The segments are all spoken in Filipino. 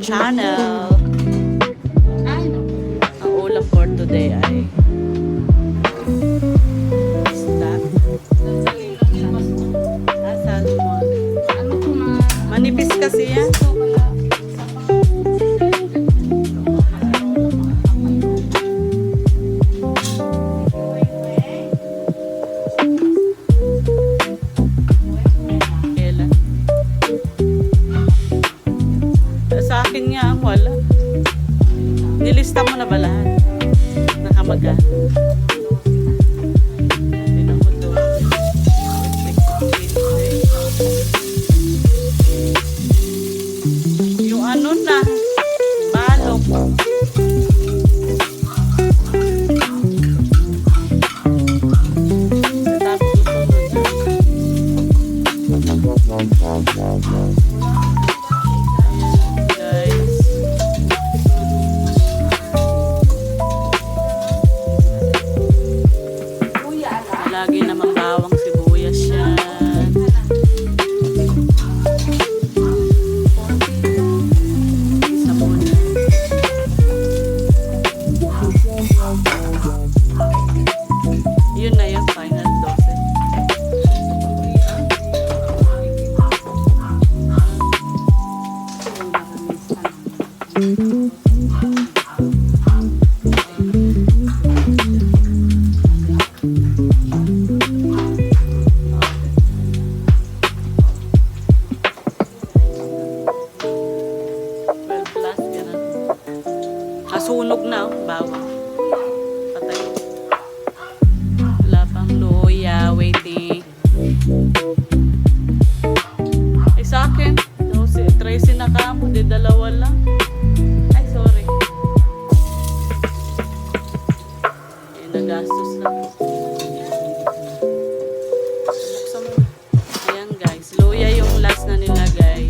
channel. Ang ulam for today ay isda. Salmon. Manipis kasi yan. Sa akin nga ang wala. Nilista mo na ba lahat? Nakamagaan. Yung ano na, balok. Tapos susunod na. Lagi naman bawang sibuyas yan. Isa muna. Yun na yung final dose. Sunog na, bawang. Patay. Wala pang luya, waiting. Ay, sa akin. No, Tracy na ka mo, di dalawa lang. Ay, sorry. Ay, nagastos lang. Buksan mo. Ayan, guys. Luya yung last na nilagay.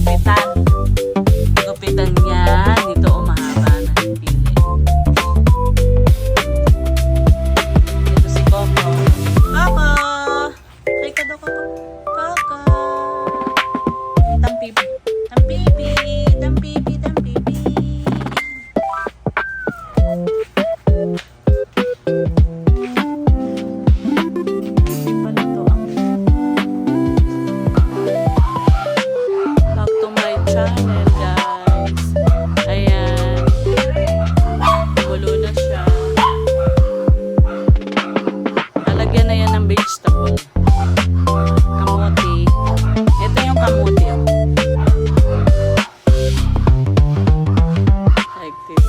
gupitan. Gupitan niya. Dito o mahaba na pili. Ito si Coco. Coco! Say ka daw, Coco. Coco! Tampipi. Tampipi. Tampipi. Tampipi. Back to my channel, guys. Ayan. Gulo na siya. Lalagyan na yan ng vegetable. Kamote. Ito yung kamote. Like this.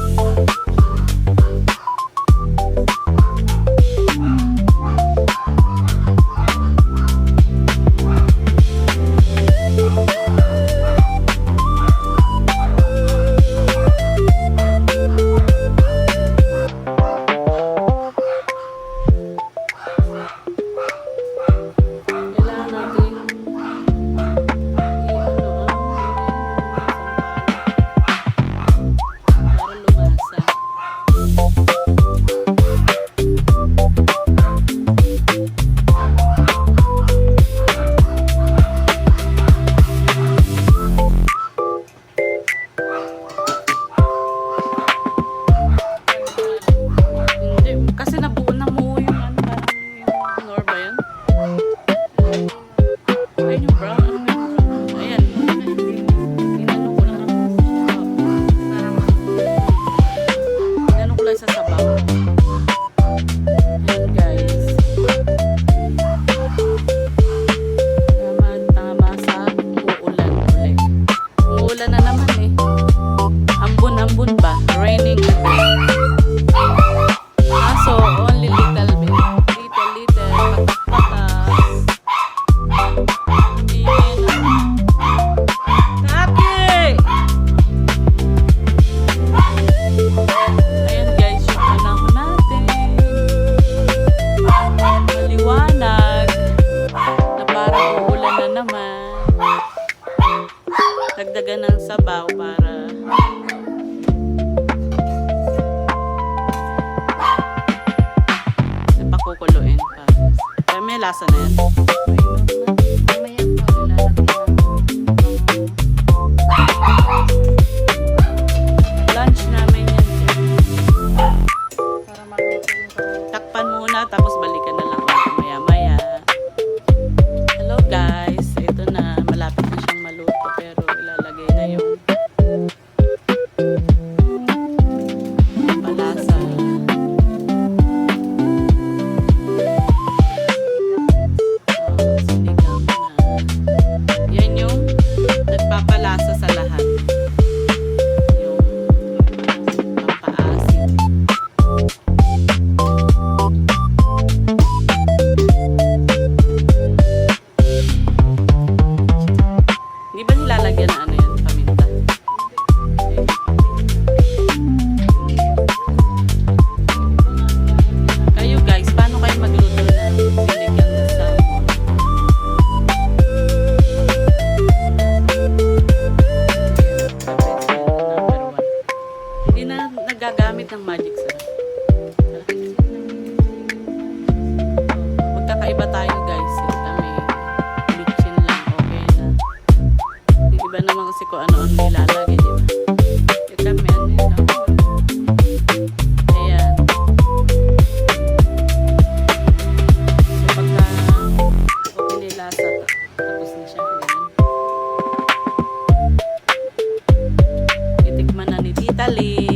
Kailangan natin para lumasa. Hindi, kasi nabuo na mo yung ano, parang yung nor ba yun? Ayun yung brown. Ano yung brown? Ayan. Inano ko lang ako. Inano ko lang sa sabaw. Ayan, guys. Tama sa uulan ulit. Uulan na naman eh. Ambon ba? Raining. So only little bit. Little. Patak-patak. Ayan guys, yung panahon natin. Maliwanag. Na parang uulan na naman. Dagdagan ng sabaw para napakukuluin pa. Kaya may lasa na yan. Mamaya po, ilalagay Lunch namin yan. para maluto yung pagkain. Takpan muna tapos balikan na lang ulit maya-maya. Hello guys, ito na, malapit na siyang maluto pero ilalagay na yung palasa. Sinigang na. Yan yung nagpapalasa sa lahat. Yung pampaasim. Hindi ba nilalagyan na ano yan, paminta? Kayo guys, paano kayo magluto ng sinigang na salmon? Number 1. Hindi na nagagamit ng magic sarap. Magkakaiba tayo guys. Kami bitchin lang, okay na. Iba naman kasi kung ano-ano nilalagay, di ba? Kami ano yun lang. Ayan. So pagka okay nilasa, tapos na siya. Ganyan. Itikman na ni Tita Lee.